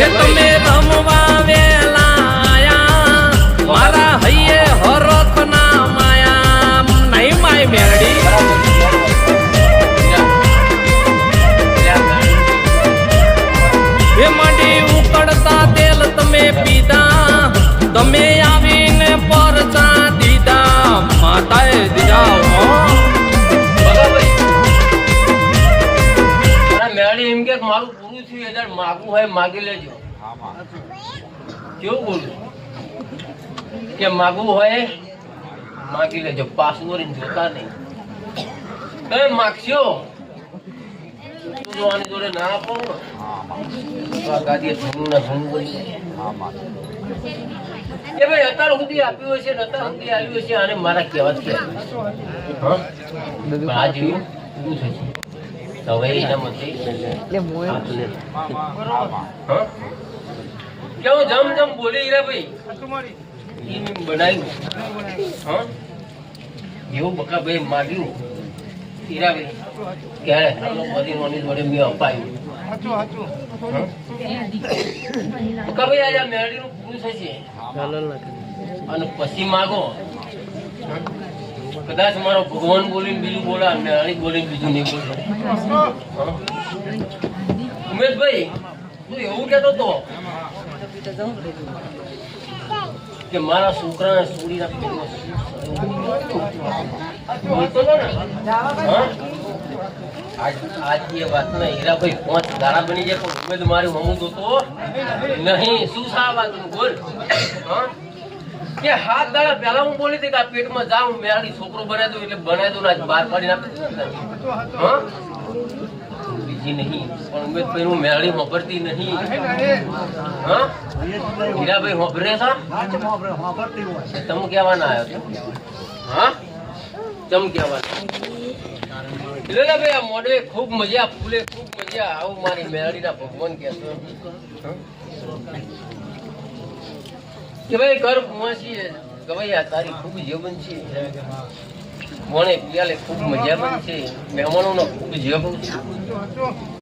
એ તમે રમવા વેલા આયા મારા હૈયે હરખ ના માયા નહીં માય મેરડી એ માંડી ઉકળતા તેલ તમે પીધા તમે આવીને પરચા દીધા માતાએ દીધા મેળી એમ કે મારું પૂરું થયું એટલે માગવું હોય માગી લેજો કેવું બોલું કે માગવું હોય માગી લેજો પાસપોર્ટ જોતા નહીં તમે માગશો આની જોડે ના આપો ગાદી ધૂમ ના ધૂમ બોલી કે ભાઈ અત્યાર સુધી આપ્યું હશે ને અત્યાર સુધી આવ્યું હશે આને મારા કહેવા જ આ જેવું પૂરું થશે હવે એના મતે કેવું જમ જમ બોલી રે ભાઈ બનાવ્યું એવું બકા ભાઈ માગ્યું હીરા ભાઈ ક્યારે બધી નોની જોડે મેં અપાયું બકા ભાઈ આજે મેરડી નું પૂરું થશે અને પછી માગો કદાચ મારો ભગવાન બોલીને બીજું બોલા મેરડી બોલીને બીજું નહીં બોલે ઉમેશભાઈ તું એવું કેતો તો કે મારા છોકરાને છોડી બોલતો હતો ને આજ એ વાત ને હીરાભાઈ 5 દાડા બની જાય પણ ઉમેદ મારી હમું દોતો નહીં શું સા વાત બોલ કે 7 દાડા પહેલા હું બોલી હતી કે આ પેટમાં જાઉં મેરડી છોકરો બનાવી દઉં એટલે બનાવી દઉં ને બહાર પાડી નાખે બીજી નહીં પણ ઉમેદભાઈ હું મેરડી વાપરતી નહીં હીરાભાઈ વાપરે છે તમે કહેવાના આવ્યો હા તમે કહેવાના એટલે ભાઈ આ મોડવે ખૂબ મજા ફૂલે ખૂબ મજા આવું મારી મેરડીના ભગવાન કહેતો કે ભાઈ ઘર પહોંચીએ ગવૈયા તારી ખૂબ જીવન છે મોણે પિયાલે ખૂબ મજા બનશે મહેમાનોનો ખૂબ જીવન છે